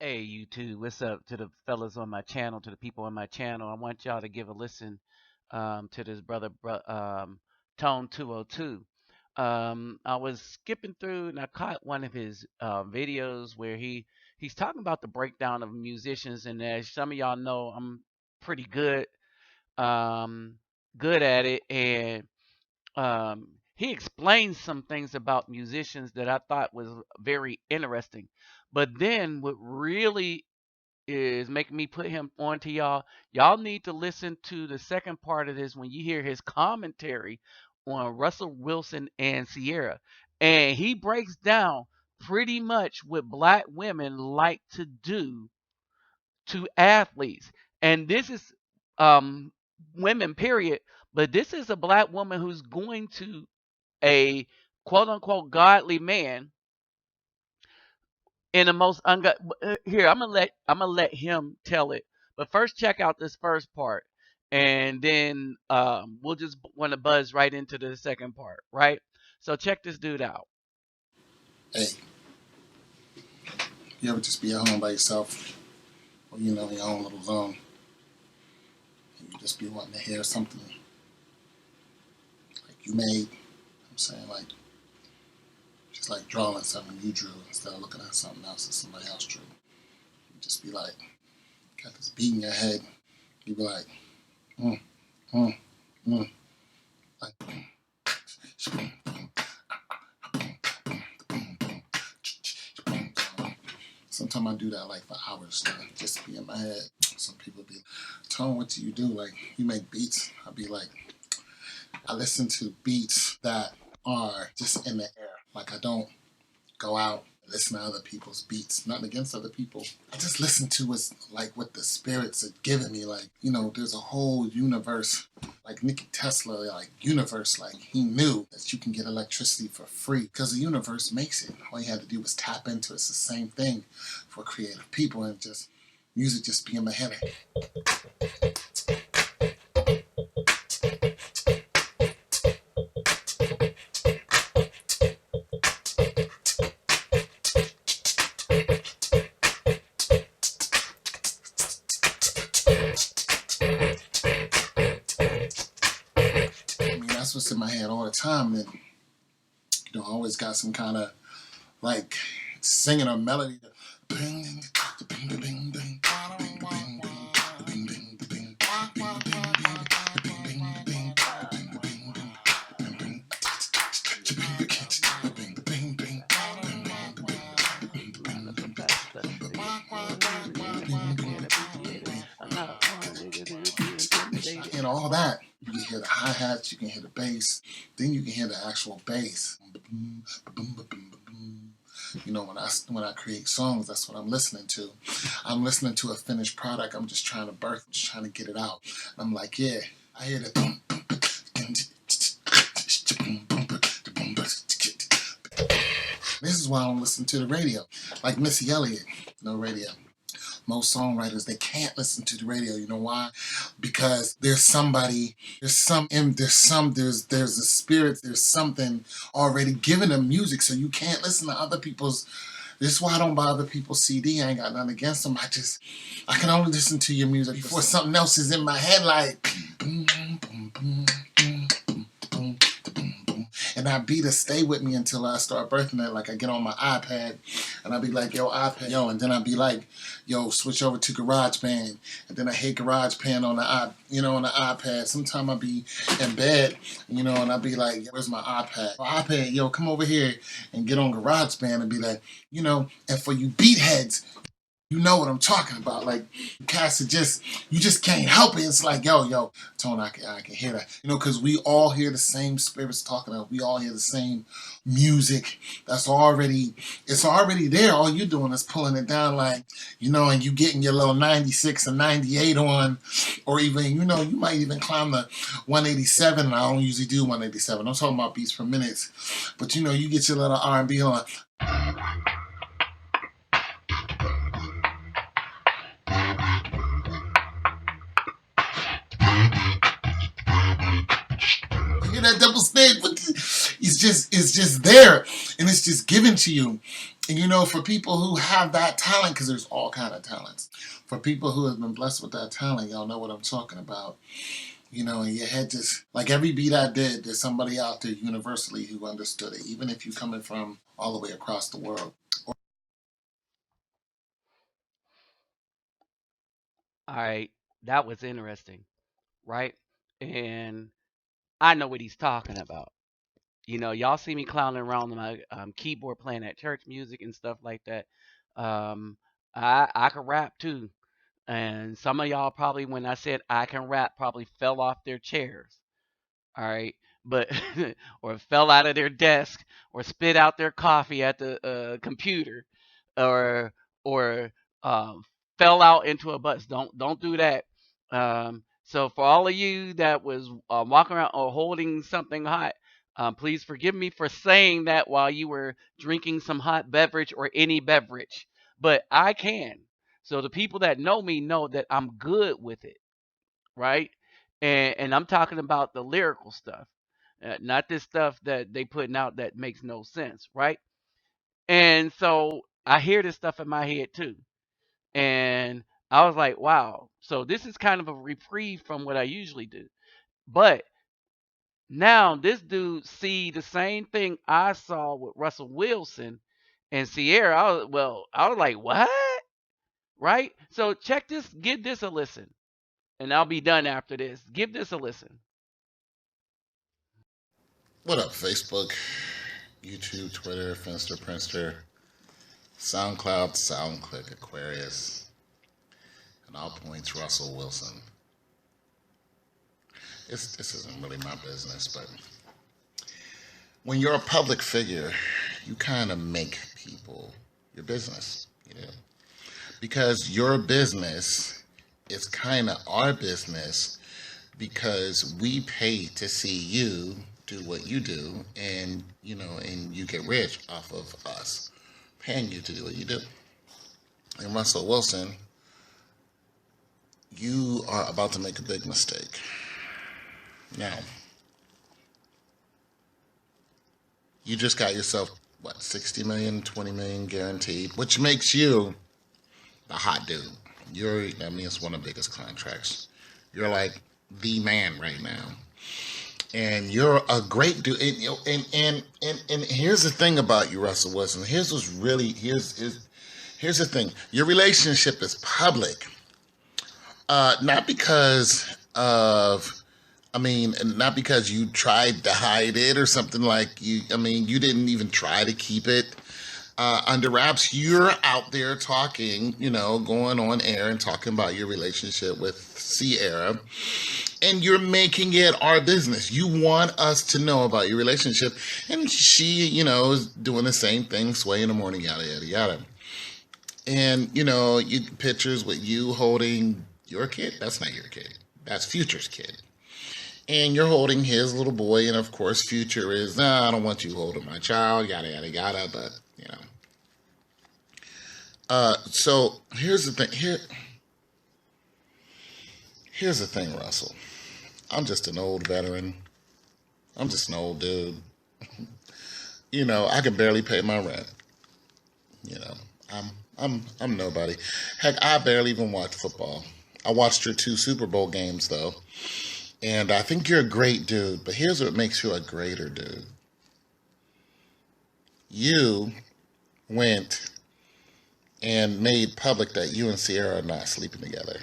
Hey, YouTube, what's up to the fellas on my channel, to the people on my channel? I want y'all to give a listen to this Tone 202. I was skipping through and I caught one of his videos where he's talking about the breakdown of musicians, and as some of y'all know, I'm pretty um, good at it, and he explained some things about musicians that I thought was very interesting. But then what really is making me put him on to y'all. Y'all need to listen to the second part of this when you hear his commentary on Russell Wilson and Sierra. And he breaks down pretty much what black women like to do to athletes. And this is um women period, but this is a black woman who's going to a quote unquote godly man in the most here. I'm gonna let him tell it. But first, check out this first part, and then we'll just want to buzz right into the second part, right? So check this dude out. Hey, you ever just be at home by yourself, or in your own little zone, and you just be wanting to hear something like you made? I'm saying, like, just like drawing something you drew instead of looking at something else that somebody else drew. You just be like, got this beat in your head. You be like, mm, mm, mm, like, sometimes I do that like for hours, just be in my head. Some people be, Tone, what do you do? Like, you make beats? I be like, I listen to beats that are just in the air. Like, I don't go out and listen to other people's beats. Nothing against other people. I just listen to what's like what the spirits are giving me. Like, there's a whole universe, like Nikola Tesla, like universe, like he knew that you can get electricity for free because the universe makes it. All you had to do was tap into it. It's the same thing for creative people, and just music just be in my head. That's what's in my head all the time. And I always got some kind of like singing a melody. And all that. You can hear the hi-hats, you can hear the bass, then you can hear the actual bass. When I create songs, that's what I'm listening to. I'm listening to a finished product. I'm just trying to birth, just trying to get it out. And I'm like, yeah, I hear the This is why I don't listen to the radio. Like Missy Elliott, no radio. Most songwriters, they can't listen to the radio. You know why? Because there's a spirit, there's something already giving them music, so you can't listen to other people's. This is why I don't buy other people's CD. I ain't got nothing against them. I can only listen to your music before something else is in my head, like boom, boom, boom, boom, boom, boom, boom, boom. And that beat will stay with me until I start birthing it. Like I get on my iPad and I'll be like, yo, iPad, yo, and then I'll be like, yo, switch over to GarageBand. And then I hit GarageBand on the iPad. Sometimes I'll be in bed, and I'll be like, where's my iPad? iPad, yo, come over here and get on GarageBand and be like, and for you beat heads, you know what I'm talking about. Like, cats you just can't help it. It's like, yo, Tone, I can hear that. Because we all hear the same spirits talking about. We all hear the same music. It's already there. All you doing is pulling it down, like, and you getting your little 96 and 98 on, or even, you might even climb the 187. And I don't usually do 187. I'm talking about beats per minute. But, you get your little R&B on. That double snare, it's just there, and it's just given to you. And you know, for people who have that talent, because there's all kind of talents. For people who have been blessed with that talent, y'all know what I'm talking about. You know, in your head just like every beat I did, there's somebody out there universally who understood it, even if you're coming from all the way across the world. All right, that was interesting, right? And I know what he's talking about. Y'all see me clowning around on my keyboard playing at church music and stuff like that. Um, I can rap too, and some of y'all probably, when I said I can rap, probably fell off their chairs. All right, but or fell out of their desk, or spit out their coffee at the computer, or or um, fell out into a bus. Don't do that. So for all of you that was walking around or holding something hot, please forgive me for saying that while you were drinking some hot beverage or any beverage. But I can. So the people that know me know that I'm good with it, right? And I'm talking about the lyrical stuff, not this stuff that they putting out that makes no sense, right? And so I hear this stuff in my head too, and I was like, wow. So this is kind of a reprieve from what I usually do, but now this dude see the same thing I saw with Russell Wilson and Sierra. I was like, what? Right? So check this, give this a listen, and I'll be done after this. Give this a listen. What up, Facebook, YouTube, Twitter, Finster, Prinster, SoundCloud, SoundClick, Aquarius, and all points Russell Wilson. This isn't really my business, but when you're a public figure, you kind of make people your business, you know, because your business is kind of our business because we pay to see you do what you do, and and you get rich off of us paying you to do what you do. And Russell Wilson, you are about to make a big mistake. Now, you just got yourself, what, 60 million, 20 million guaranteed, which makes you the hot dude. It's one of the biggest contracts. You're like the man right now. And you're a great dude. And here's the thing about you, Russell Wilson. Here's the thing. Your relationship is public. Not because of not because you tried to hide it or something like you. You didn't even try to keep it under wraps. You're out there talking, going on air and talking about your relationship with Sierra, and you're making it our business. You want us to know about your relationship, and she, is doing the same thing, sway in the morning, yada yada yada. And you pictures with you holding your kid. That's not your kid. That's Future's kid. And you're holding his little boy, and of course, Future is, nah, I don't want you holding my child, yada yada yada. But so here's the thing. Here's the thing, Russell. I'm just an old veteran. I'm just an old dude. I can barely pay my rent. You know, I'm nobody. Heck, I barely even watch football. I watched your 2 Super Bowl games though. And I think you're a great dude, but here's what makes you a greater dude. You went and made public that you and Sierra are not sleeping together.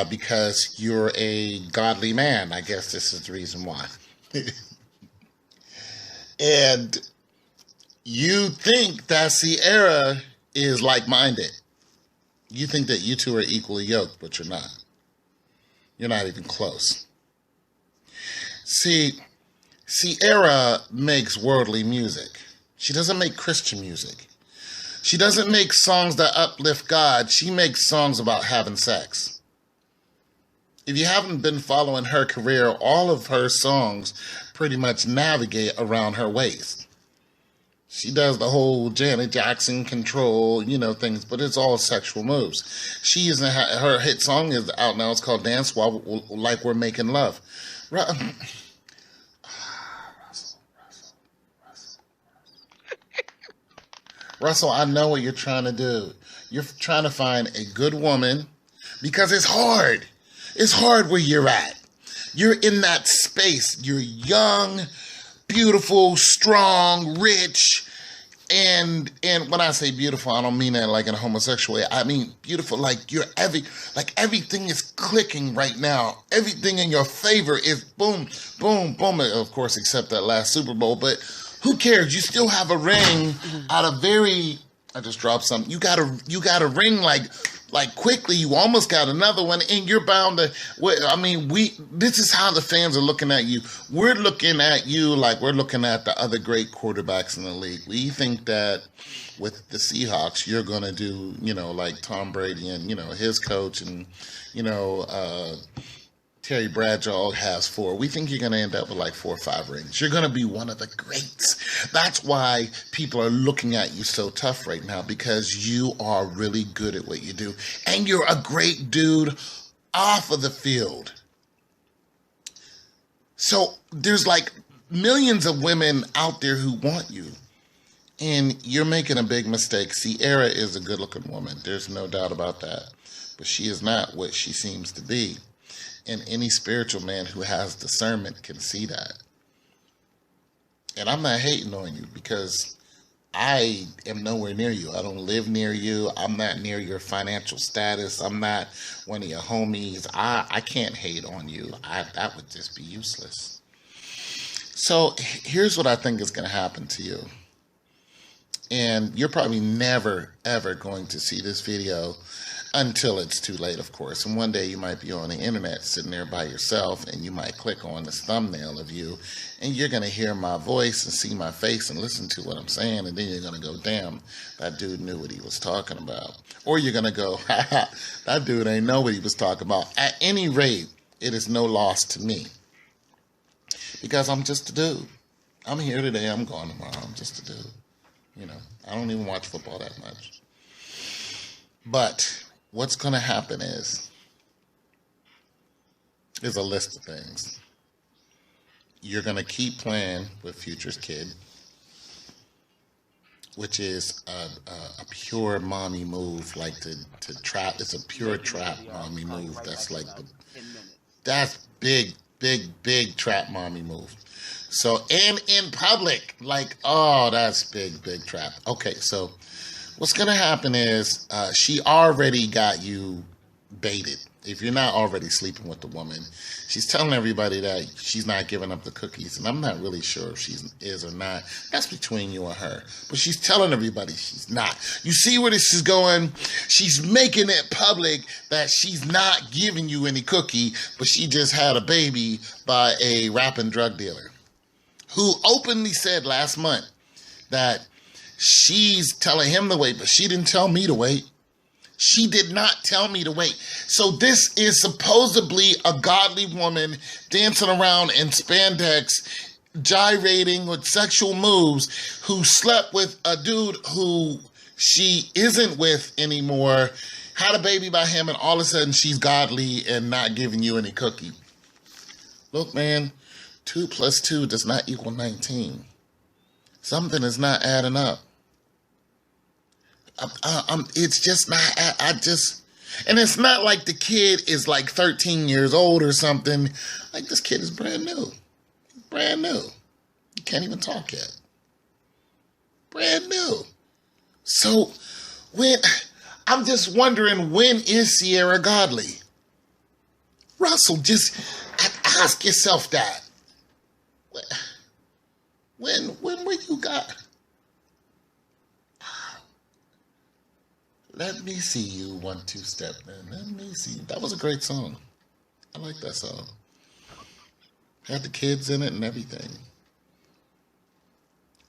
Because you're a godly man. I guess this is the reason why. And you think that Sierra is like-minded. You think that you two are equally yoked, but you're not. You're not even close. See, Sierra makes worldly music. She doesn't make Christian music. She doesn't make songs that uplift God. She makes songs about having sex. If you haven't been following her career, all of her songs pretty much navigate around her waist. She does the whole Janet Jackson control, things, but it's all sexual moves. Her hit song is out now. It's called Dance While Like We're Making Love. Russell. Russell, I know what you're trying to do. You're trying to find a good woman because it's hard. It's hard where you're at. You're in that space. You're young, beautiful, strong, rich. And when I say beautiful, I don't mean that like in a homosexual way. I mean beautiful, like everything is clicking right now. Everything in your favor is boom, boom, boom. Of course, except that last Super Bowl. But who cares? You still have a ring out of very. I just dropped something. You got a ring like quickly. You almost got another one, and you're bound to. I mean, this is how the fans are looking at you. We're looking at you like we're looking at the other great quarterbacks in the league. We think that with the Seahawks, you're gonna do, like Tom Brady and his coach and Terry Bradshaw has 4. We think you're going to end up with like 4 or 5 rings. You're going to be one of the greats. That's why people are looking at you so tough right now, because you are really good at what you do. And you're a great dude off of the field. So there's like millions of women out there who want you. And you're making a big mistake. Sierra is a good-looking woman. There's no doubt about that. But she is not what she seems to be. And any spiritual man who has discernment can see that. And I'm not hating on you because I am nowhere near you. I don't live near you. I'm not near your financial status. I'm not one of your homies. I can't hate on you. That would just be useless. So here's what I think is going to happen to you. And you're probably never, ever going to see this video until it's too late, of course. And one day you might be on the internet sitting there by yourself, and you might click on this thumbnail of you, and you're going to hear my voice and see my face and listen to what I'm saying, and then you're going to go, damn, that dude knew what he was talking about. Or you're going to go, ha, that dude ain't know what he was talking about. At any rate, it is no loss to me, because I'm just a dude. I'm here today, I'm gone tomorrow. I'm just a dude. I don't even watch football that much. But what's going to happen is a list of things. You're going to keep playing with Future's kid, which is a pure mommy move, like to trap. It's a pure trap mommy move. That's like that's big trap mommy move. So, and in public, like, oh, that's big trap. Okay, so what's going to happen is she already got you baited. If you're not already sleeping with the woman, she's telling everybody that she's not giving up the cookies. And I'm not really sure if she is or not. That's between you and her. But she's telling everybody she's not. You see where this is going? She's making it public that she's not giving you any cookie, but she just had a baby by a rapping drug dealer who openly said last month that she's telling him to wait, but she didn't tell me to wait. She did not tell me to wait. So this is supposedly a godly woman dancing around in spandex, gyrating with sexual moves, who slept with a dude who she isn't with anymore, had a baby by him, and all of a sudden she's godly and not giving you any cookie. Look, man, 2 + 2 does not equal 19. Something is not adding up. It's just not, and it's not like the kid is like 13 years old or something. Like, this kid is brand new. Brand new. You can't even talk yet. Brand new. So, I'm just wondering, when is Sierra godly? Russell, just ask yourself that. When were you got? Let me see you 1 2 step, man. Let me see. That was a great song. I like that song. Had the kids in it and everything.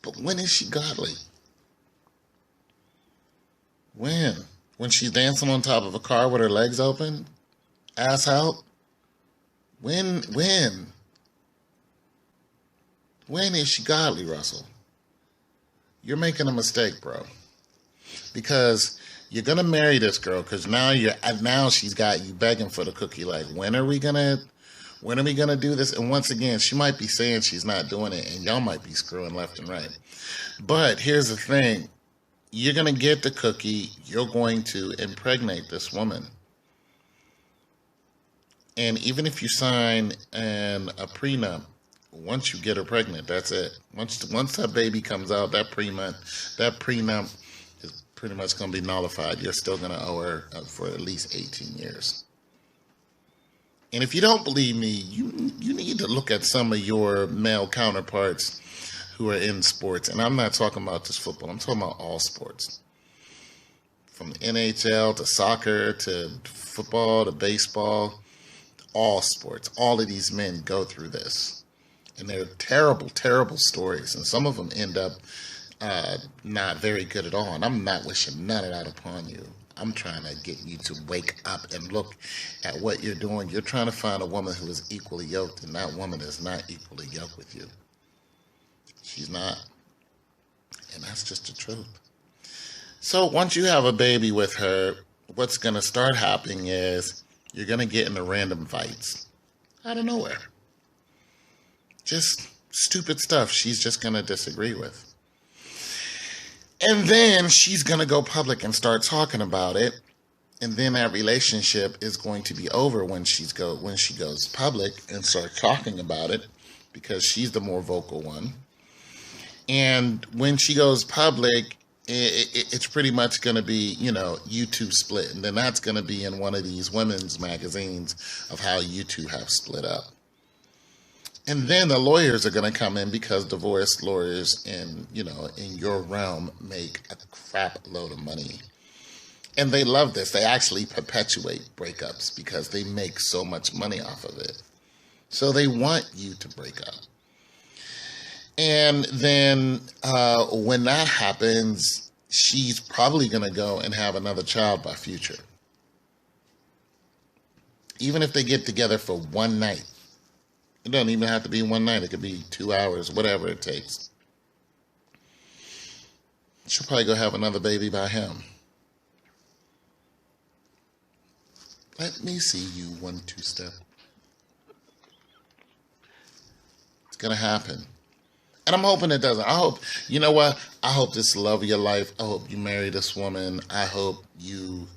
But when is she godly? When? When she's dancing on top of a car with her legs open? Ass out? When? When is she godly, Russell? You're making a mistake, bro. Because you're gonna marry this girl, because now she's got you begging for the cookie. Like, when are we gonna do this? And once again, she might be saying she's not doing it, and y'all might be screwing left and right. But here's the thing: you're going to get the cookie. You're going to impregnate this woman. And even if you sign a prenup, once you get her pregnant, that's it. Once that baby comes out, that prenup is pretty much going to be nullified. You're still going to owe her for at least 18 years. And if you don't believe me, you need to look at some of your male counterparts who are in sports. And I'm not talking about just football. I'm talking about all sports. From the NHL to soccer to football to baseball, all sports. All of these men go through this. And they're terrible, terrible stories. And some of them end up not very good at all. And I'm not wishing none of that upon you. I'm trying to get you to wake up and look at what you're doing. You're trying to find a woman who is equally yoked, and that woman is not equally yoked with you. She's not. And that's just the truth. So once you have a baby with her, what's going to start happening is you're going to get into random fights out of nowhere. Just stupid stuff she's just going to disagree with. And then she's going to go public and start talking about it. And then that relationship is going to be over when she goes public and starts talking about it, because she's the more vocal one. And when she goes public, it's pretty much going to be, you two split. And then that's going to be in one of these women's magazines of how you two have split up. And then the lawyers are going to come in, because divorce lawyers in your realm make a crap load of money. And they love this. They actually perpetuate breakups because they make so much money off of it. So they want you to break up. And then when that happens, she's probably going to go and have another child by future. Even if they get together for one night. It doesn't even have to be one night. It could be 2 hours, whatever it takes. She'll probably go have another baby by him. Let me see you 1 2-step. It's going to happen. And I'm hoping it doesn't. I hope, you know what? I hope this is the love of your life. I hope you marry this woman. I hope you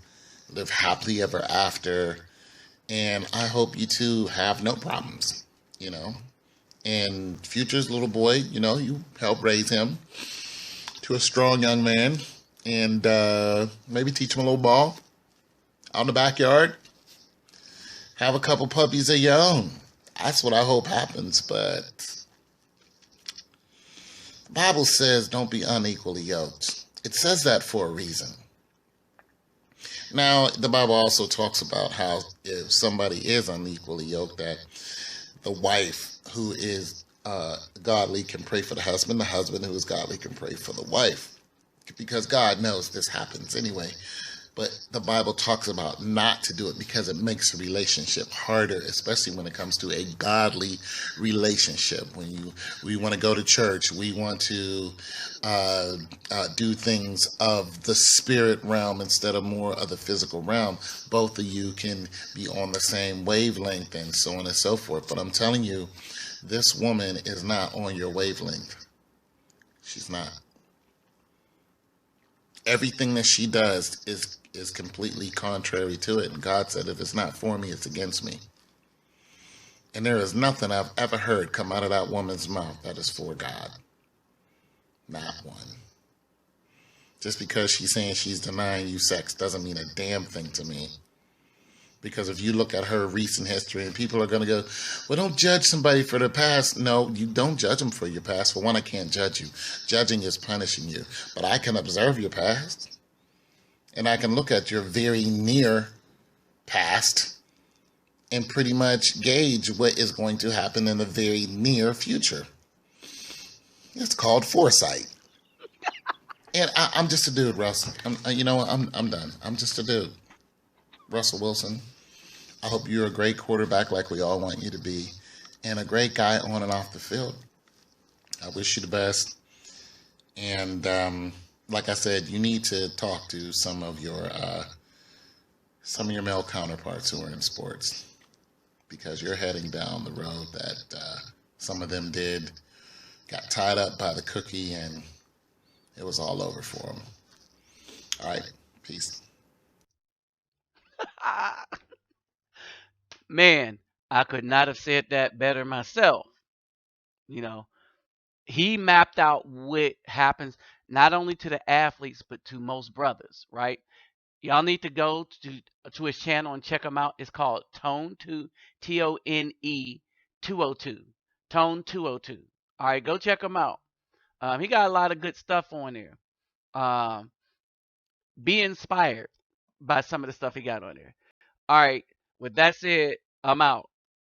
live happily ever after. And I hope you two have no problems. And Future's little boy, you help raise him to a strong young man, and maybe teach him a little ball out in the backyard. Have a couple puppies of your own. That's what I hope happens. But the Bible says don't be unequally yoked. It says that for a reason. Now, the Bible also talks about how if somebody is unequally yoked, that the wife who is godly can pray for the husband who is godly can pray for the wife. Because God knows this happens anyway. But the Bible talks about not to do it because it makes a relationship harder, especially when it comes to a godly relationship. When we want to go to church, we want to do things of the spirit realm instead of more of the physical realm. Both of you can be on the same wavelength and so on and so forth. But I'm telling you, this woman is not on your wavelength. She's not. Everything that she does is completely contrary to it. And God said, if it's not for me, it's against me. And there is nothing I've ever heard come out of that woman's mouth that is for God. Not one. Just because she's saying she's denying you sex doesn't mean a damn thing to me. Because if you look at her recent history, and people are going to go, well, don't judge somebody for their past. No, you don't judge them for your past. For one, I can't judge you. Judging is punishing you. But I can observe your past. And I can look at your very near past and pretty much gauge what is going to happen in the very near future. It's called foresight. And I'm just a dude, Russell. I'm done. I'm just a dude. Russell Wilson, I hope you're a great quarterback like we all want you to be, and a great guy on and off the field. I wish you the best. And like I said, you need to talk to some of your male counterparts who are in sports, because you're heading down the road that some of them did, got tied up by the cookie, and it was all over for them. All right. Peace. Man, I could not have said that better myself. You know, he mapped out what happens not only to the athletes but to most brothers, right? Y'all need to go to his channel and check him out. It's called Tone 2, Tone 202. Tone 202. All right, go check him out. He got a lot of good stuff on there. Um, be inspired by some of the stuff he got on there. All right, with that said, I'm out.